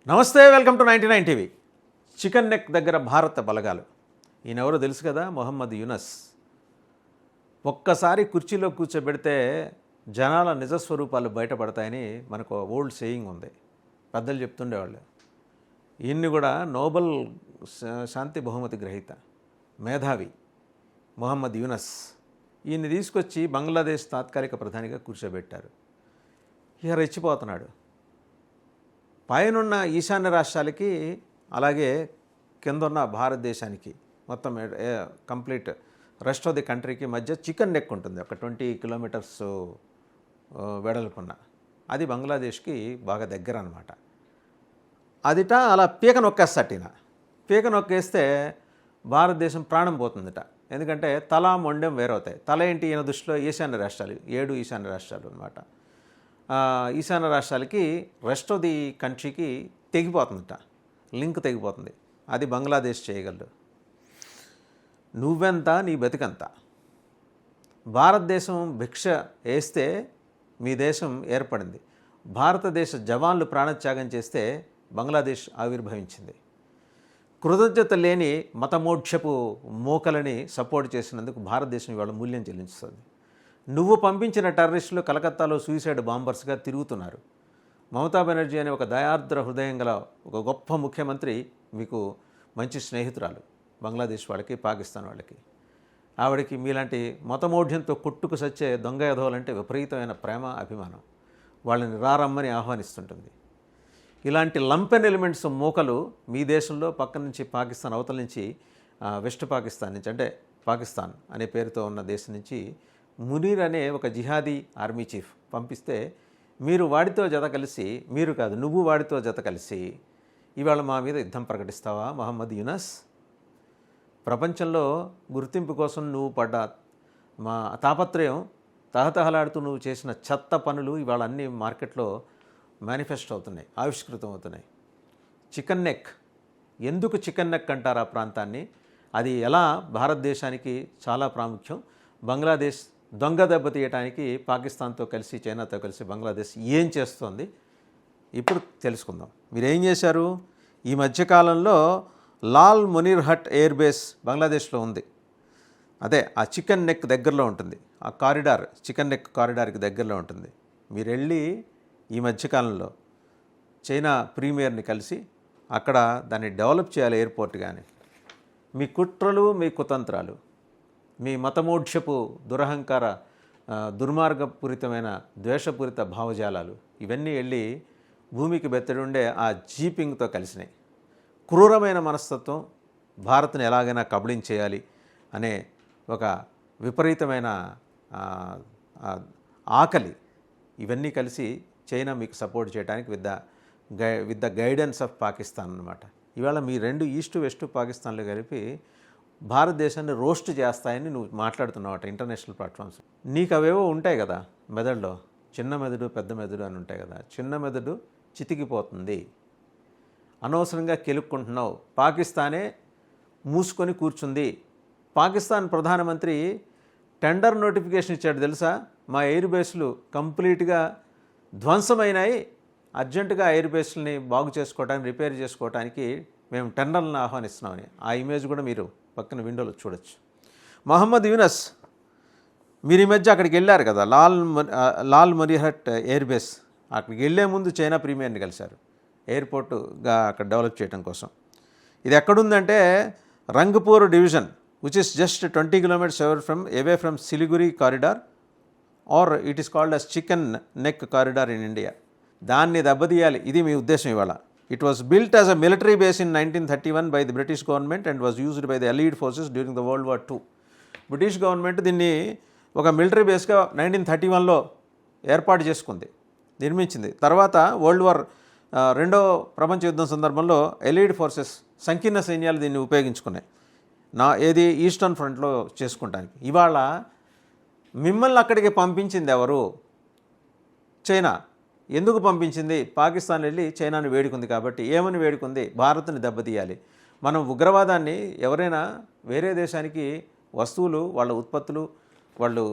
నమస్తే, welcome to 99 TV. Chicken neck దగ్గర భారత బలగాలు. ఈయనెవరో తెలుసు కదా, మొహమ్మద్ యూనస్. ఒక్కసారి కుర్చీలో కూర్చోబెడితే జనాల నిజస్వరూపాలు బయటపడతాయని మనకు ఓల్డ్ సేయింగ్ ఉంది, పెద్దలు చెప్తుండేవాళ్ళు. ఈయన్ని కూడా నోబెల్ శాంతి బహుమతి గ్రహీత మేధావి మొహమ్మద్ యూనస్. ఈయన్ని తీసుకొచ్చి బంగ్లాదేశ్ తాత్కాలిక ప్రధానిగా కూర్చోబెట్టారు. ఇక రెచ్చిపోతున్నాడు. పైనున్న ఈశాన్య రాష్ట్రాలకి అలాగే కిందున్న భారతదేశానికి మొత్తం కంప్లీట్ రెస్ట్ ఆఫ్ ది కంట్రీకి మధ్య చికెన్ నెక్ ఉంటుంది, ఒక 20 కిలోమీటర్స్ వెడల్పున్న. అది బంగ్లాదేశ్కి బాగా దగ్గర అనమాట. అదిట అలా పీక నొక్కేస్తట. పీక నొక్కేస్తే భారతదేశం ప్రాణం పోతుందిట. ఎందుకంటే తల మొండెం వేరవుతాయి. తల ఏంటి ఈయన దృష్టిలో? ఈశాన్య రాష్ట్రాలు, 7 ఈశాన్య రాష్ట్రాలు అనమాట. ఈశాన్య రాష్ట్రాలకి రెస్ట్ ఆఫ్ ది కంట్రీకి తెగిపోతుందట, లింక్ తెగిపోతుంది. అది బంగ్లాదేశ్ చేయగలడు. నువ్వెంత, నీ బతికంత. భారతదేశం భిక్ష వేస్తే మీ దేశం ఏర్పడింది. భారతదేశ జవాన్లు ప్రాణత్యాగం చేస్తే బంగ్లాదేశ్ ఆవిర్భవించింది. కృతజ్ఞత లేని మతమోక్షపు మోకలని సపోర్ట్ చేసినందుకు భారతదేశం ఇవాళ మూల్యం చెల్లించుతుంది. నువ్వు పంపించిన టెర్రరిస్టులు కలకత్తాలో సూసైడ్ బాంబర్స్గా తిరుగుతున్నారు. మమతా బెనర్జీ అనే ఒక దయార్ద్ర హృదయం గల ఒక గొప్ప ముఖ్యమంత్రి మీకు మంచి స్నేహితురాలు, బంగ్లాదేశ్ వాళ్ళకి, పాకిస్తాన్ వాళ్ళకి. ఆవిడకి మీలాంటి మతమౌఢ్యంతో కొట్టుకు సచ్చే దొంగ యధోలంటే విపరీతమైన ప్రేమ, అభిమానం. వాళ్ళని రారమ్మని ఆహ్వానిస్తుంటుంది. ఇలాంటి లంపెన్ ఎలిమెంట్స్ మూకలు మీ దేశంలో పక్క నుంచి పాకిస్తాన్ అవతల నుంచి, వెస్ట్ పాకిస్తాన్ నుంచి, అంటే పాకిస్తాన్ అనే పేరుతో ఉన్న దేశం నుంచి మునీర్ అనే ఒక జిహాదీ ఆర్మీ చీఫ్ పంపిస్తే మీరు వాడితో జత కలిసి, మీరు కాదు నువ్వు వాడితో జత కలిసి ఇవాళ మా మీద యుద్ధం ప్రకటిస్తావా మొహమ్మద్ యూనస్? ప్రపంచంలో గుర్తింపు కోసం నువ్వు పడ్డ మా తాపత్రయం, తహతహలాడుతూ నువ్వు చేసిన చెత్త పనులు ఇవాళ అన్ని మార్కెట్లో మేనిఫెస్ట్ అవుతున్నాయి, ఆవిష్కృతం అవుతున్నాయి. చికెన్ నెక్, ఎందుకు చికెన్ నెక్ అంటారు ఆ ప్రాంతాన్ని? అది ఎలా భారతదేశానికి చాలా ప్రాముఖ్యం. బంగ్లాదేశ్ దొంగ దెబ్బతీయటానికి పాకిస్తాన్తో కలిసి, చైనాతో కలిసి బంగ్లాదేశ్ ఏం చేస్తోంది ఇప్పుడు తెలుసుకుందాం. మీరేం చేశారు? ఈ మధ్యకాలంలో Lalmonirhat air base బంగ్లాదేశ్లో ఉంది. అదే ఆ చికెన్ నెక్ దగ్గరలో ఉంటుంది. ఆ కారిడార్ చికెన్ నెక్ కారిడార్కి దగ్గరలో ఉంటుంది. మీరు వెళ్ళి ఈ మధ్యకాలంలో చైనా ప్రీమియర్ని కలిసి అక్కడ దాన్ని డెవలప్ చేయాలి, ఎయిర్పోర్ట్. కానీ మీ కుట్రలు, మీ కుతంత్రాలు, మీ మతమోక్షపు దురహంకార, దుర్మార్గపూరితమైన ద్వేషపూరిత భావజాలాలు ఇవన్నీ వెళ్ళి భూమికి బెత్తడుండే ఆ జీపింగ్తో కలిసినాయి. క్రూరమైన మనస్తత్వం, భారత్ని ఎలాగైనా కబళించేయాలి అనే ఒక విపరీతమైన ఆకలి, ఇవన్నీ కలిసి చైనా మీకు సపోర్ట్ చేయడానికి with the guidance of Pakistan అన్నమాట. ఇవాళ మీ 2 ఈస్ట్ వెస్ట్ పాకిస్తాన్లు కలిపి భారతదేశాన్ని రోస్ట్ చేస్తాయని నువ్వు మాట్లాడుతున్నావట ఇంటర్నేషనల్ ప్లాట్ఫామ్స్. నీకు అవేవో ఉంటాయి కదా మెదడులో, చిన్న మెదడు, పెద్ద మెదడు అని ఉంటాయి కదా. చిన్న మెదడు చితికిపోతుంది, అనవసరంగా కెలుక్కుంటున్నావు. పాకిస్తానే మూసుకొని కూర్చుంది. పాకిస్తాన్ ప్రధానమంత్రి టెండర్ నోటిఫికేషన్ ఇచ్చాడు తెలుసా? మా ఎయిర్ బేస్లు కంప్లీట్గా ధ్వంసమైనాయి, అర్జెంటుగా ఎయిర్ బేస్లని బాగు చేసుకోవడానికి, రిపేర్ చేసుకోవడానికి మేము టెండర్లను ఆహ్వానిస్తున్నామని. ఆ ఇమేజ్ కూడా మీరు పక్కన విండోలో చూడొచ్చు. మొహమ్మద్ యూనస్, మీరు ఈ మధ్య అక్కడికి వెళ్ళారు కదా, Lalmonirhat air base. అక్కడికి వెళ్ళే ముందు చైనా ప్రీమియర్ని కలిశారు ఎయిర్పోర్టుగా అక్కడ డెవలప్ చేయడం కోసం. ఇది ఎక్కడుందంటే Rangpur division, which is just 20 kilometres away from Siliguri corridor, or it is called as chicken neck corridor in India. దాన్ని దెబ్బతీయాలి, ఇది మీ ఉద్దేశం ఇవాళ. It was built as a military base in 1931 by the British government and was used by the Allied forces during the World War II. British government దీన్ని ఒక military బేస్గా 1931లో ఏర్పాటు చేసుకుంది, నిర్మించింది. తర్వాత రెండో ప్రపంచ యుద్ధం సందర్భంలో ఎలీడ్ ఫోర్సెస్, సంకీర్ణ సైన్యాలు దీన్ని ఉపయోగించుకున్నాయి. ఏది ఈస్టర్న్ ఫ్రంట్లో చేసుకుంటానికి. ఇవాళ మిమ్మల్ని అక్కడికి పంపించింది ఎవరు? చైనా. ఎందుకు పంపించింది? పాకిస్తాన్ వెళ్ళి చైనాను వేడుకుంది కాబట్టి. ఏమని వేడుకుంది? భారత్ని దెబ్బతీయాలి. మనం ఉగ్రవాదాన్ని, ఎవరైనా వేరే దేశానికి వస్తువులు, వాళ్ళ ఉత్పత్తులు వాళ్ళు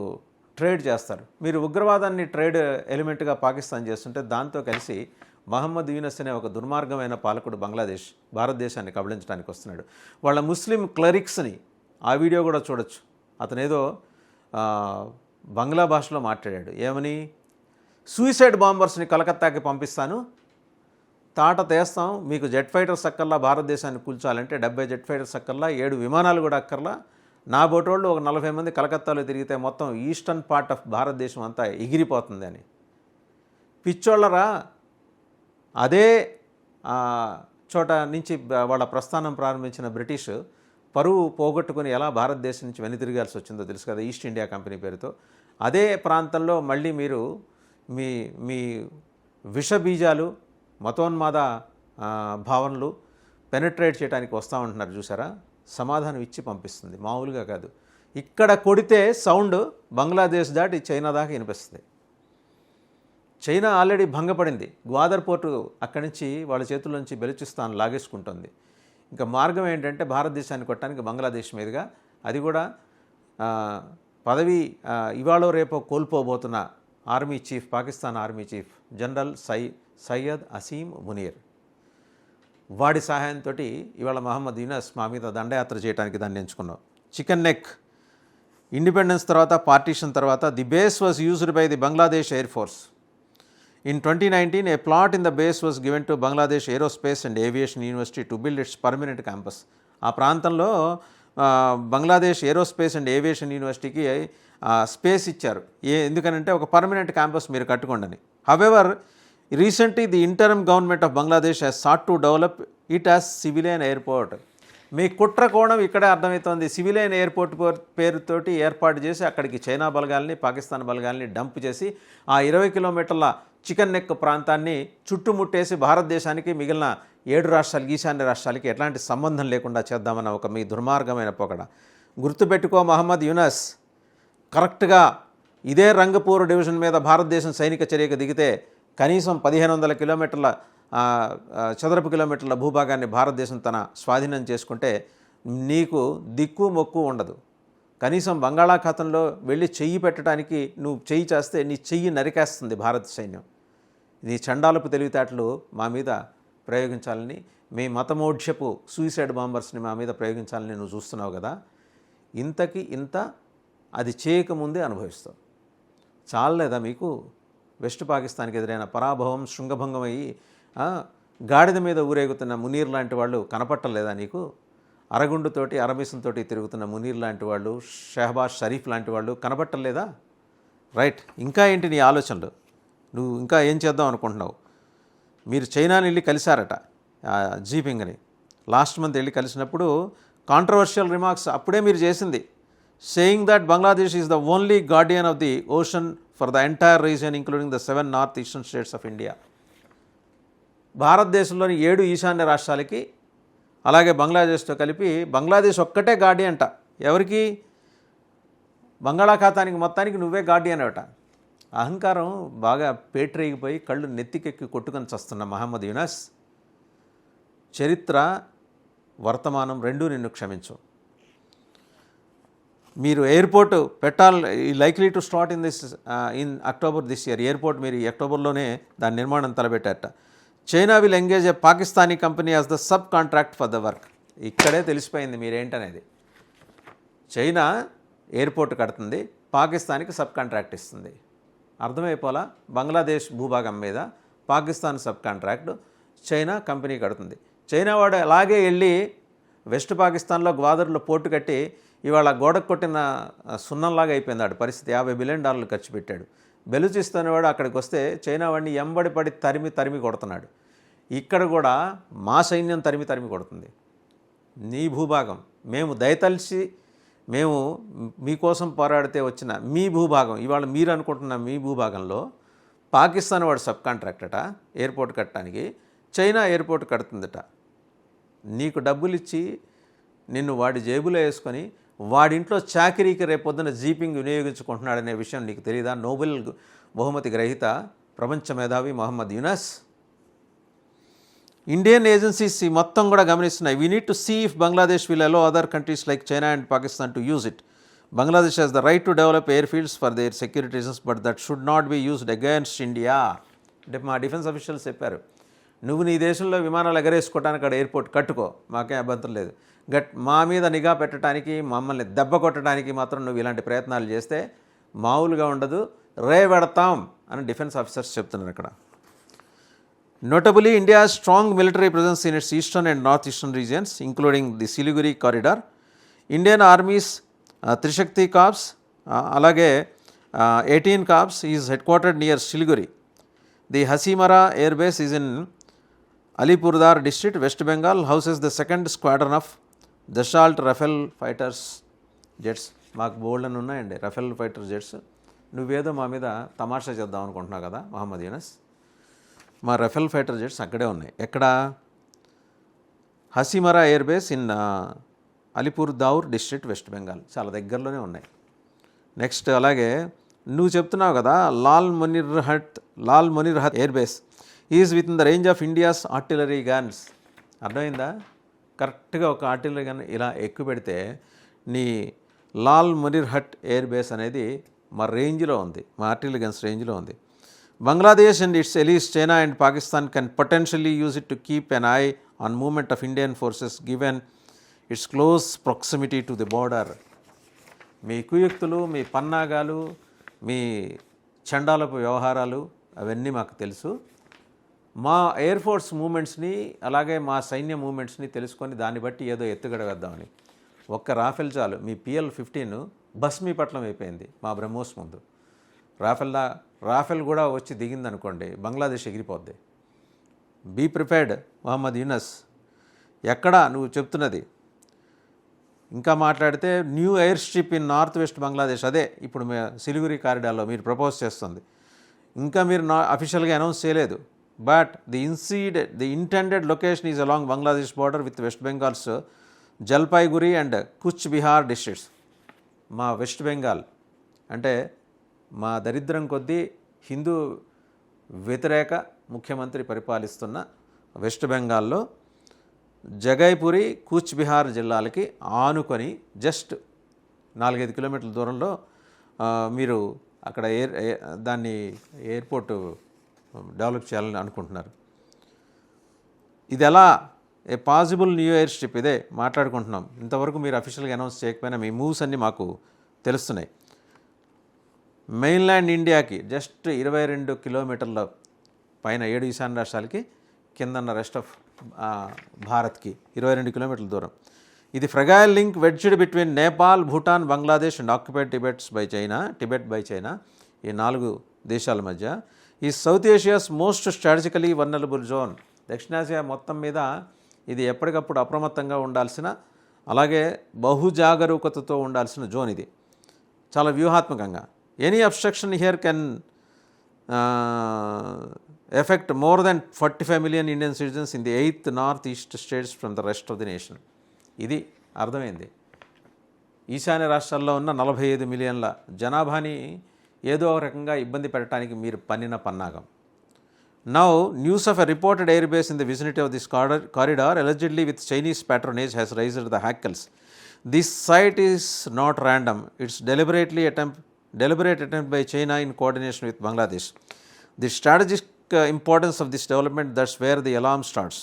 ట్రేడ్ చేస్తారు. మీరు ఉగ్రవాదాన్ని ట్రేడ్ ఎలిమెంట్గా పాకిస్తాన్ చేస్తుంటే దాంతో కలిసి మహమ్మద్ యూనస్ అనే ఒక దుర్మార్గమైన పాలకుడు బంగ్లాదేశ్ భారతదేశాన్ని కబళించడానికి వస్తున్నాడు. వాళ్ళ ముస్లిం క్లరిక్స్ని ఆ వీడియో కూడా చూడొచ్చు. అతనేదో బంగ్లా భాషలో మాట్లాడాడు. ఏమని, సూసైడ్ బాంబర్స్ని కలకత్తాకి పంపిస్తాను, తాట తీస్తాం, మీకు జెట్ ఫైటర్స్ అక్కర్లా, భారతదేశాన్ని కూల్చాలంటే 70 జెట్ ఫైటర్స్ అక్కర్లా, 7 విమానాలు కూడా అక్కర్లా, నా బోటోళ్ళు ఒక 40 మంది కలకత్తాలో తిరిగితే మొత్తం ఈస్టర్న్ పార్ట్ ఆఫ్ భారతదేశం అంతా ఎగిరిపోతుంది అని. పిచ్చోళ్ళరా, అదే చోట నుంచి వాళ్ళ ప్రస్థానం ప్రారంభించిన బ్రిటిష్ పరువు పోగొట్టుకుని ఎలా భారతదేశం నుంచి వెనుతిరగాల్సి వచ్చిందో తెలుసు కదా, ఈస్ట్ ఇండియా కంపెనీ పేరుతో. అదే ప్రాంతంలో మళ్ళీ మీరు మీ మీ విషబీజాలు, మతోన్మాద భావనలు పెనట్రేట్ చేయడానికి వస్తూ ఉంటున్నారు చూసారా. సమాధానం ఇచ్చి పంపిస్తుంది, మామూలుగా కాదు. ఇక్కడ కొడితే సౌండ్ బంగ్లాదేశ్ దాటి చైనా దాకా వినిపిస్తుంది. చైనా ఆల్రెడీ భంగపడింది. గ్వాదర్ పోర్టు అక్కడి నుంచి వాళ్ళ చేతుల్లోంచి బెలుచిస్తాన్ లాగేసుకుంటుంది. ఇంకా మార్గం ఏంటంటే భారతదేశాన్ని కొట్టడానికి బంగ్లాదేశ్ మీదుగా, అది కూడా పదవి ఇవాళో రేపో కోల్పోబోతున్న army chief, Pakistan army chief general Syed Asim Munir, వాడి సహాయంతో ఇవాళ మహమ్మద్ యూనస్ మా మీద దండయాత్ర చేయడానికి దాన్ని ఎంచుకున్నాం. చికెన్ నెక్ ఇండిపెండెన్స్ తర్వాత, పార్టీషన్ తర్వాత, the base was used by the Bangladesh air force. In 2019, a plot in the base was given to Bangladesh Aerospace and Aviation University to build its permanent campus. ఆ ప్రాంతంలో Bangladesh aerospace and aviation యూనివర్సిటీకి space ఇచ్చారు. ఎందుకనంటే ఒక permanent campus మీరు కట్టుకోండి అని. However, recently the interim government of Bangladesh has sought to develop it as civilian airport. మీ కుట్ర కోణం ఇక్కడే అర్థమవుతోంది. సివిలియన్ ఎయిర్పోర్ట్ పేరుతోటి ఏర్పాటు చేసి అక్కడికి చైనా బలగాల్ని, పాకిస్తాన్ బలగాల్ని డంప్ చేసి ఆ 20 కిలోమీటర్ల చికెన్ నెక్ ప్రాంతాన్ని చుట్టుముట్టేసి భారతదేశానికి మిగిలిన 7 రాష్ట్రాలకి, ఈశాన్య రాష్ట్రాలకి ఎట్లాంటి సంబంధం లేకుండా చేద్దామన్న ఒక మీ దుర్మార్గమైన పోకడ. గుర్తుపెట్టుకో మహమ్మద్ యూనస్, కరెక్ట్గా ఇదే రంగపూర్ డివిజన్ మీద భారతదేశం సైనిక చర్యకు దిగితే కనీసం 1500 కిలోమీటర్ల చదరపు కిలోమీటర్ల భూభాగాన్ని భారతదేశం తన స్వాధీనం చేసుకుంటే నీకు దిక్కు మొక్కు ఉండదు. కనీసం బంగాళాఖాతంలో వెళ్ళి చెయ్యి పెట్టడానికి నువ్వు చెయ్యి చేస్తే నీ చెయ్యి నరికేస్తుంది భారత సైన్యం. నీ చండాలపు తెలివితేటలు మా మీద ప్రయోగించాలని, మీ మతమోఢ్యపు సూసైడ్ బాంబర్స్ని మా మీద ప్రయోగించాలని నువ్వు చూస్తున్నావు కదా. ఇంతకి ఇంత అది చేయకముందే అనుభవిస్తావు. చాలలేదా మీకు వెస్ట్ పాకిస్తాన్కి ఎదురైన పరాభవం, శృంగభంగం అయ్యి గాడిద మీద ఊరేగుతున్న మునీర్ లాంటి వాళ్ళు కనపట్టలేదా నీకు? అరగుండుతోటి, అరబీసంతోటి తిరుగుతున్న మునీర్ లాంటి వాళ్ళు, షహబాజ్ షరీఫ్ లాంటి వాళ్ళు కనపట్టలేదా? రైట్, ఇంకా ఏంటి నీ ఆలోచనలు? నువ్వు ఇంకా ఏం చేద్దాం అనుకుంటున్నావు? మీరు చైనాని వెళ్ళి కలిశారట, జీపింగ్ని లాస్ట్ మంత్ వెళ్ళి కలిసినప్పుడు కాంట్రవర్షియల్ రిమార్క్స్ అప్పుడే మీరు చేసింది, saying that Bangladesh is the only Guardian of the ocean for the entire region including the 7 north eastern states of India. భారతదేశంలోని 7 ఈశాన్య రాష్ట్రాలకి అలాగే బంగ్లాదేశ్తో కలిపి బంగ్లాదేశ్ ఒక్కటే గార్డియన్ అంట. ఎవరికి? బంగాళాఖాతానికి మొత్తానికి నువ్వే గార్డియన్ అవట. అహంకారం బాగా పేటరేగిపోయి కళ్ళు నెత్తికెక్కి కొట్టుకొని చస్తున్న మహమ్మద్ యూనస్, చరిత్ర వర్తమానం రెండూ నిన్ను క్షమించు. మీరు airport likely to start in October this year. Airport మీరు ఈ అక్టోబర్లోనే దాని నిర్మాణం తలపెట్టారట. China will engage a Pakistani company as the subcontract for the work. ఇక్కడే తెలిసిపోయింది మీరేంటనేది. చైనా ఎయిర్పోర్ట్ కడుతుంది, పాకిస్తాన్కి సబ్ కాంట్రాక్ట్ ఇస్తుంది. అర్థమైపోలా? బంగ్లాదేశ్ భూభాగం మీద Pakistan sub contract, China company కడుతుంది. చైనా వాడు అలాగే వెళ్ళి వెస్ట్ పాకిస్తాన్లో గ్వాదర్లో పోర్టు కట్టి ఇవాళ గోడకు కొట్టిన సున్నంలాగా అయిపోయింది ఆడు పరిస్థితి. $50 బిలియన్ ఖర్చు పెట్టాడు. బెలూచిస్తాన్ వాడు అక్కడికి వస్తే చైనా వాడిని ఎంబడి పడి తరిమి కొడుతున్నాడు. ఇక్కడ కూడా మా సైన్యం తరిమి కొడుతుంది. నీ భూభాగం మేము దయతలిచి మేము మీకోసం పోరాడితే వచ్చిన మీ భూభాగం, ఇవాళ మీరు అనుకుంటున్న మీ భూభాగంలో పాకిస్తాన్ వాడు సబ్ కాంట్రాక్ట్ అట ఎయిర్పోర్ట్ కట్టడానికి, చైనా ఎయిర్పోర్ట్ కడుతుందట. నీకు డబ్బులు ఇచ్చి నిన్ను వాడి జేబులో వేసుకొని వాడింట్లో చాకిరీకి రేపొద్దున జీపింగ్ వినియోగించుకుంటున్నాడనే విషయం నీకు తెలియదా? నోబెల్ బహుమతి గ్రహీత ప్రపంచ మేధావి మహమ్మద్ యూనస్. ఇండియన్ ఏజెన్సీస్ ఈ మొత్తం కూడా గమనిస్తున్నాయి. We need to see if Bangladesh will allow other countries like China and Pakistan to use it. Bangladesh has the right to develop airfields for their security reasons but that should not be used against India. అంటే మా defence officials చెప్పారు. నువ్వు నీ దేశంలో విమానాలు ఎగరేసుకోవడానికి అక్కడ airport కట్టుకో, మాకేం అభ్యంతరం లేదు. మా మీద నిఘా పెట్టడానికి, మమ్మల్ని దెబ్బ కొట్టడానికి మాత్రం నువ్వు ఇలాంటి ప్రయత్నాలు చేస్తే మామూలుగా ఉండదు, రేవెడతాం అని డిఫెన్స్ ఆఫీసర్స్ చెప్తున్నారు అక్కడ. Notably, India's strong military presence in its eastern and northeastern regions, including the Siliguri corridor, Indian Army's Trishakti Corps, alage 18 Corps is headquartered near Siliguri. The Hasimara Air Base is in Alipurdar district, West Bengal, houses the 2nd Squadron of Dassault Rafale fighters jets. మాకు బోల్డ్ అని ఉన్నాయండి Rafale fighter jets. నువ్వేదో మా మీద తమాషా చేద్దాం అనుకుంటున్నావు కదా మహమ్మద్ యూనస్. మా రఫేల్ ఫైటర్ జెట్స్ అక్కడే ఉన్నాయి. ఎక్కడ? Hasimara air base in Alipurduar district, West Bengal. చాలా దగ్గరలోనే ఉన్నాయి. నెక్స్ట్ అలాగే నువ్వు చెప్తున్నావు కదా Lal Monirhat air base is within the range of India's artillery guns. అర్థమైందా? కరెక్ట్గా ఒక ఆర్టిలరీ గన్ ఇలా ఎక్కువ పెడితే నీ లాల్ మునిర్హట్ ఎయిర్ బేస్ అనేది మా రేంజ్లో ఉంది, మా ఆర్టిలరీ గన్స్ రేంజ్లో ఉంది. Bangladesh and its allies China and Pakistan can potentially use it to keep an eye on movement of Indian forces given its close proximity to the border. మీ కుయుక్తులు, మీ పన్నాగాలు, మీ చండాలపు వ్యవహారాలు అవన్నీ మాకు తెలుసు. మా ఎయిర్ ఫోర్స్ మూమెంట్స్ని అలాగే మా సైన్య మూమెంట్స్ని తెలుసుకొని దాన్ని బట్టి ఏదో ఎత్తుగడ వేద్దామని. ఒక్క రాఫెల్ చాలు, మీ PL-15 భస్మీపట్నం అయిపోయింది మా బ్రహ్మోస్ ముందు. రాఫెల్ కూడా వచ్చి దిగిందనుకోండి బంగ్లాదేశ్ ఎగిరిపోద్ది. Be prepared Mohammad Yunus. ఎక్కడ నువ్వు చెప్తున్నది? ఇంకా మాట్లాడితే new airstrip in north west Bangladesh, అదే ఇప్పుడు సిలిగురి కారిడార్లో మీరు ప్రపోజ్ చేస్తుంది. ఇంకా మీరు అఫీషియల్గా అనౌన్స్ చేయలేదు. But the intended location is along Bangladesh border with West Bengal's Jalpaiguri and Cooch Behar districts. మా వెస్ట్ బెంగాల్ అంటే మా దరిద్రం కొద్దీ హిందూ వ్యతిరేక ముఖ్యమంత్రి పరిపాలిస్తున్న వెస్ట్ బెంగాల్లో జగైపురి, కూచ్ బిహార్ జిల్లాలకి ఆనుకొని జస్ట్ 4-5 కిలోమీటర్ల దూరంలో మీరు అక్కడ దాన్ని ఎయిర్పోర్ట్ డెవలప్ చేయాలని అనుకుంటున్నారు. ఇది ఎలా a possible new air strip? ఇదే మాట్లాడుకుంటున్నాం. ఇంతవరకు మీరు అఫీషియల్గా అనౌన్స్ చేయకపోయినా మీ మూవ్స్ అన్నీ మాకు తెలుస్తున్నాయి. మెయిన్ల్యాండ్ ఇండియాకి జస్ట్ 22 కిలోమీటర్ల పైన 7 ఈశాన్య రాష్ట్రాలకి, కిందన్న రెస్ట్ ఆఫ్ భారత్కి 22 కిలోమీటర్ల దూరం. ఇది fragile link wedged between Nepal, Bhutan, Bangladesh and occupied Tibet by China. ఈ 4 దేశాల మధ్య ఈ south Asia's most strategically vulnerable zone. దక్షిణాసియా మొత్తం మీద ఇది ఎప్పటికప్పుడు అప్రమత్తంగా ఉండాల్సిన, అలాగే బహుజాగరూకతతో ఉండాల్సిన జోన్. ఇది చాలా వ్యూహాత్మకంగా. Any obstruction here can affect more than 45 million Indian citizens in the 8th north east states from the rest of the nation. ఇది అర్థమైంది. ఈశాన్య రాష్ట్రాల్లో ఉన్న 45 మిలియన్ల జనాభాని ఏదో ఒక రకంగా ఇబ్బంది పెట్టడానికి మీరు పన్నిన పన్నాగం. Now, news of a reported airbase in the vicinity of this corridor, allegedly with Chinese patronage, has raised the hackles. This site is not random. It's deliberate attempt by China in coordination with Bangladesh. The strategic importance of this development, that's where the alarm starts.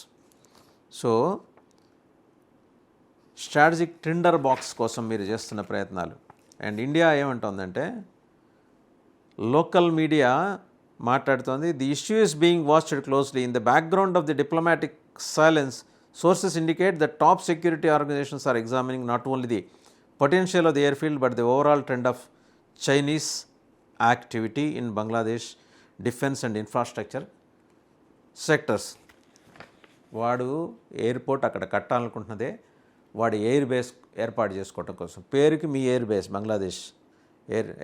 So, strategic tinderbox కోసం మీరు చేస్తున్న ప్రయత్నాలు. And India ఏమంటుందంటే, local media మాట్లాడుతోంది, the issue is being watched closely. In the background of the diplomatic silence, sources indicate the top security organisations are examining not only the potential of the airfield but the overall trend of Chinese activity in Bangladesh defence and infrastructure sectors. వాడు airport అక్కడ కట్టాలనుకుంటున్నదే వాడి air base ఏర్పాటు చేసుకోవటం కోసం. పేరుకి మీ air base Bangladesh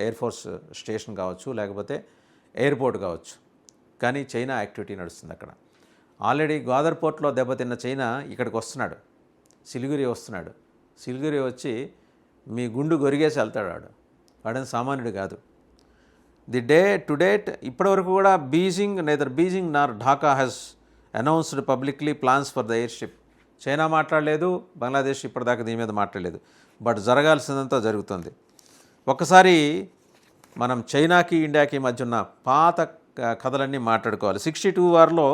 air force station కావచ్చు, లేకపోతే ఎయిర్పోర్ట్ కావచ్చు, కానీ చైనా యాక్టివిటీ నడుస్తుంది అక్కడ. ఆల్రెడీ గ్వాదర్ పోర్ట్లో దెబ్బతిన్న చైనా ఇక్కడికి వస్తున్నాడు, సిలిగురి వస్తున్నాడు. సిలిగురి వచ్చి మీ గుండు గొరిగేసి వెళ్తాడు. వాడని సామాన్యుడు కాదు. ది డే టు డేట్ ఇప్పటివరకు కూడా neither Beijing Nar Dhaka has announced publicly plans for the air strip. China మాట్లాడలేదు, బంగ్లాదేశ్ ఇప్పటిదాకా దీని మీద మాట్లాడలేదు. బట్ జరగాల్సిందంతా జరుగుతుంది. ఒకసారి మనం చైనాకి ఇండియాకి మధ్య ఉన్న పాత కథలన్నీ మాట్లాడుకోవాలి. 62 వార్లో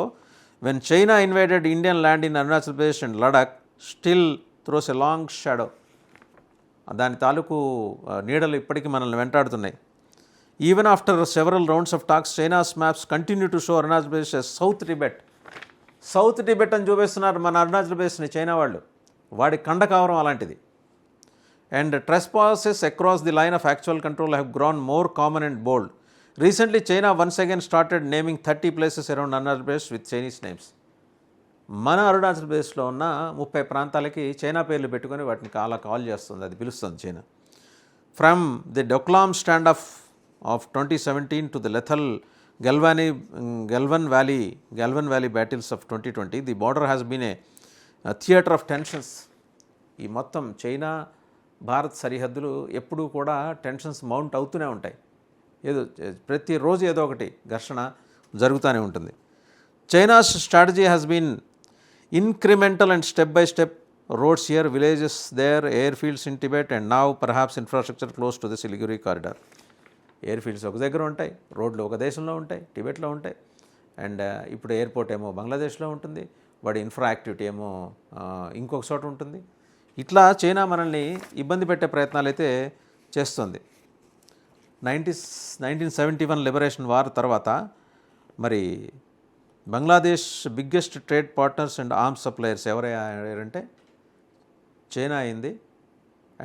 when China invaded Indian land in Arunachal Pradesh and Ladakh still throws a long shadow. దాని తాలూకు నీడలు ఇప్పటికీ మనల్ని వెంటాడుతున్నాయి. Even after several rounds of talks China's maps continue to show Arunachal Pradesh south Tibet. South Tibet అని చూపిస్తున్నారు మన అరుణాచల్ ప్రదేశ్ని చైనా వాళ్ళు. వాడి కండకావరం అలాంటిది. And trespasses across the line of actual control have grown more common and bold. Recently China once again started naming 30 places around Arunachal Pradesh with Chinese names. మన అరుణాచల్ ప్రదేశ్లో ఉన్న 30 ప్రాంతాలకి చైనా పేర్లు పెట్టుకొని వాటిని అలా కాల్ చేస్తుంది, అది పిలుస్తుంది China. From the Doklam standoff 2017 to the lethal Galwan valley battles of 2020, the border has been a theatre of tensions. ఈ మొత్తం చైనా భారత్ సరిహద్దులు ఎప్పుడూ కూడా టెన్షన్స్ మౌంట్ అవుతూనే ఉంటాయి. ప్రతిరోజు ఏదో ఒకటి ఘర్షణ జరుగుతూనే ఉంటుంది. China's strategy has been incremental and step by step. Roads here, villages there, airfields in Tibet, and now perhaps infrastructure close to the Siliguri corridor. Airfields ఒక దగ్గర ఉంటాయి, రోడ్లు ఒక దేశంలో ఉంటాయి, టిబెట్లో ఉంటాయి, అండ్ ఇప్పుడు ఎయిర్పోర్ట్ ఏమో బంగ్లాదేశ్లో ఉంటుంది, వాడి ఇన్ఫ్రా యాక్టివిటీ ఏమో ఇంకొక చోట ఉంటుంది. ఇట్లా చైనా మనల్ని ఇబ్బంది పెట్టే ప్రయత్నాలు అయితే చేస్తుంది. 1971 లిబరేషన్ వార్ తర్వాత మరి Bangladesh biggest trade partners and arms suppliers ఎవరంటే చైనా అయింది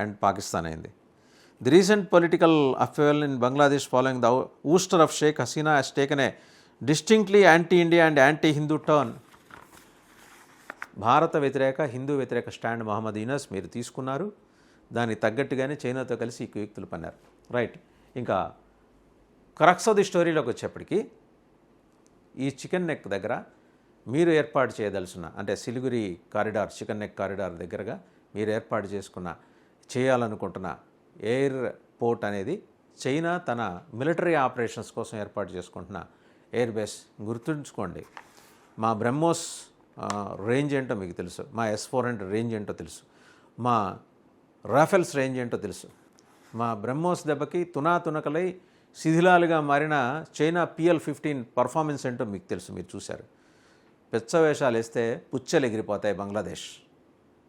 అండ్ పాకిస్తాన్ అయింది. The recent political affair in Bangladesh following the ouster of Sheikh Hasina has taken a distinctly anti India and anti Hindu turn. భారత వ్యతిరేక హిందూ వ్యతిరేక స్టాండ్ మహమ్మద్ యూనస్ మీరు తీసుకున్నారు, దానికి తగ్గట్టుగానే చైనాతో కలిసి ఈ కుయుక్తులు పన్నారు. రైట్, ఇంకా క్రక్స్ ఆఫ్ ది స్టోరీలోకి వచ్చేప్పటికి ఈ చికెన్ నెక్ దగ్గర మీరు ఏర్పాటు చేయదలుచున్న, అంటే Siliguri corridor, chicken neck corridor దగ్గరగా మీరు ఏర్పాటు చేయాలనుకుంటున్న ఎయిర్పోర్ట్ అనేది చైనా తన మిలిటరీ ఆపరేషన్స్ కోసం ఏర్పాటు చేసుకుంటున్న ఎయిర్ బేస్. గుర్తుంచుకోండి, మా బ్రహ్మోస్ రేంజ్ ఏంటో మీకు తెలుసు, మా S-400 రేంజ్ ఏంటో తెలుసు, మా రాఫెల్స్ రేంజ్ ఏంటో తెలుసు. మా బ్రహ్మోస్ దెబ్బకి తునాతునకలై శిథిలాలుగా మారిన చైనా PL-15 పర్ఫార్మెన్స్ ఏంటో మీకు తెలుసు, మీరు చూశారు. పెచ్చవేషాలు వేస్తే పుచ్చలు ఎగిరిపోతాయి బంగ్లాదేశ్.